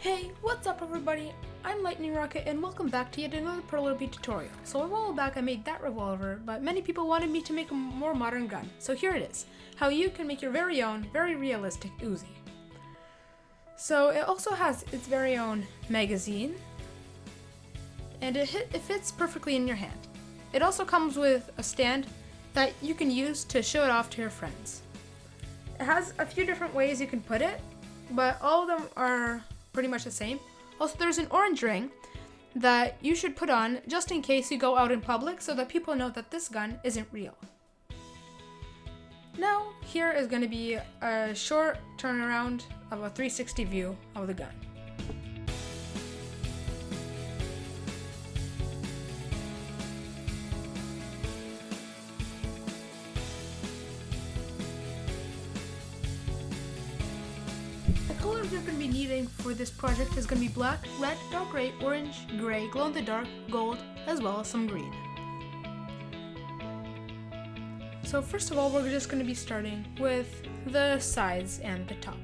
Hey, what's up everybody? I'm Lightning Rocket and welcome back to yet another Perler Bead tutorial. So a while back I made that revolver, but many people wanted me to make a more modern gun. So here it is, how you can make your very own, very realistic UZI. So it also has its very own magazine, and it fits perfectly in your hand. It also comes with a stand that you can use to show it off to your friends. It has a few different ways you can put it, but all of them are pretty much the same. Also, there's an orange ring that you should put on just in case you go out in public so that people know that this gun isn't real. Now, here is going to be a short turnaround of a 360 view of the gun. The colors you're going to be needing for this project is going to be black, red, dark gray, orange, gray, glow-in-the-dark, gold, as well as some green. So first of all, we're just going to be starting with the sides and the top.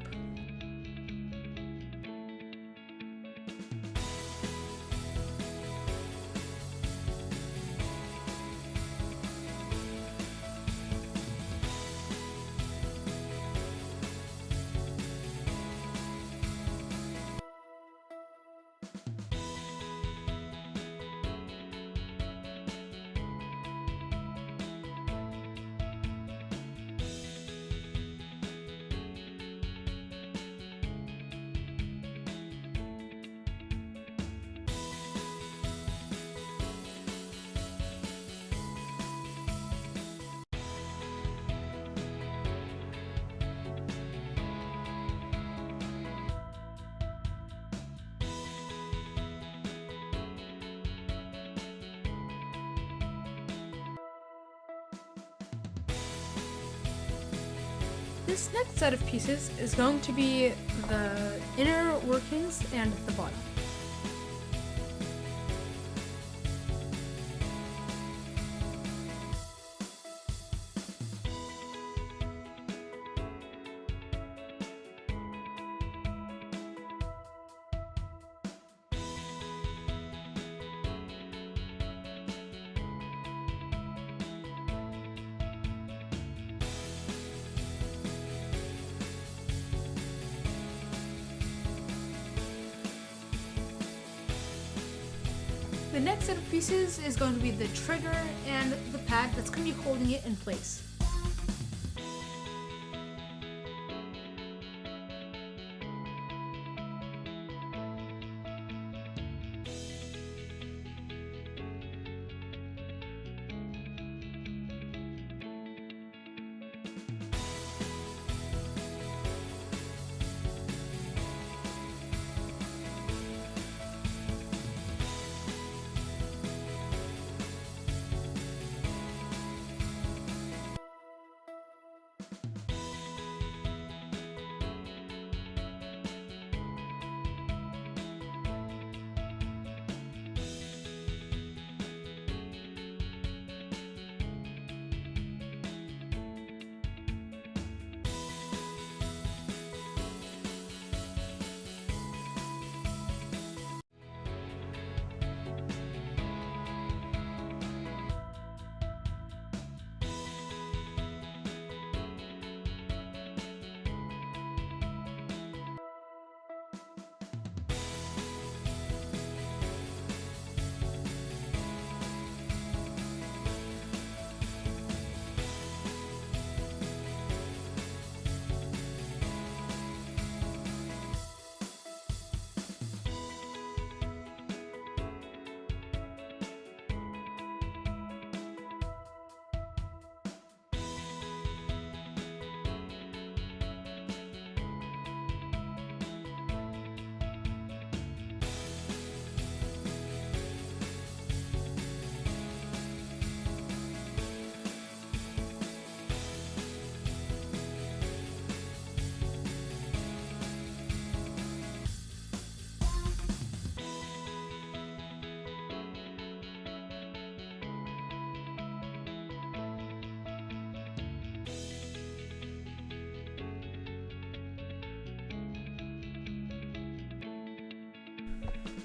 This next set of pieces is going to be the inner workings and the bottom. The next set of pieces is going to be the trigger and the pad that's going to be holding it in place.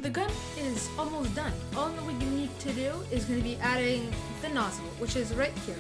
the gun is almost done. All that we need to do is going to be adding the nozzle, which is right here.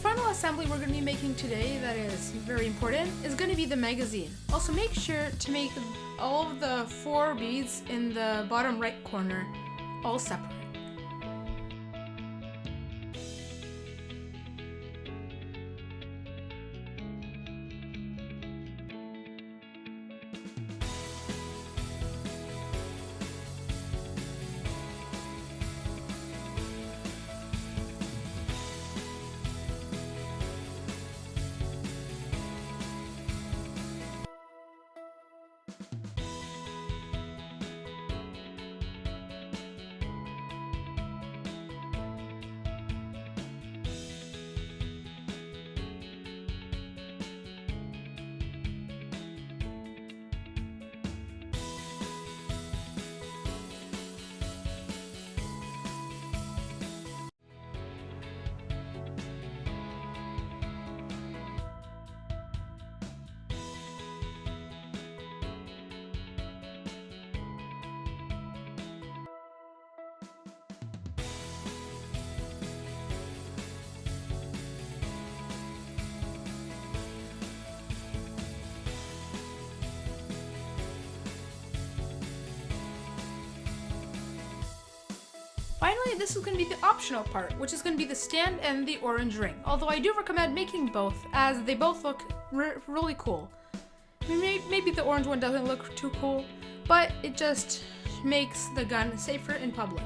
Final assembly we're going to be making today that is very important is going to be the magazine. Also make sure to make all of the 4 beads in the bottom right corner all separate. Finally, this is going to be the optional part, which is going to be the stand and the orange ring. Although I do recommend making both, as they both look really cool. Maybe the orange one doesn't look too cool, but it just makes the gun safer in public.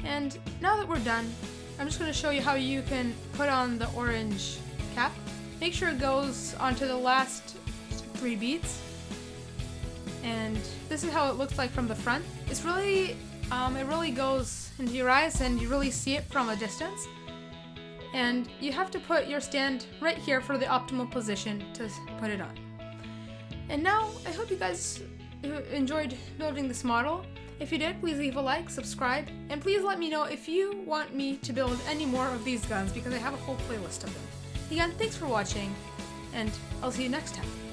And now that we're done, I'm just going to show you how you can put on the orange cap. Make sure it goes onto the last 3 beads. And this is how it looks like from the front. It's really, it really goes into your eyes and you really see it from a distance. And you have to put your stand right here for the optimal position to put it on. And now, I hope you guys enjoyed building this model. If you did, please leave a like, subscribe, and please let me know if you want me to build any more of these guns because I have a whole playlist of them. Again, thanks for watching, and I'll see you next time.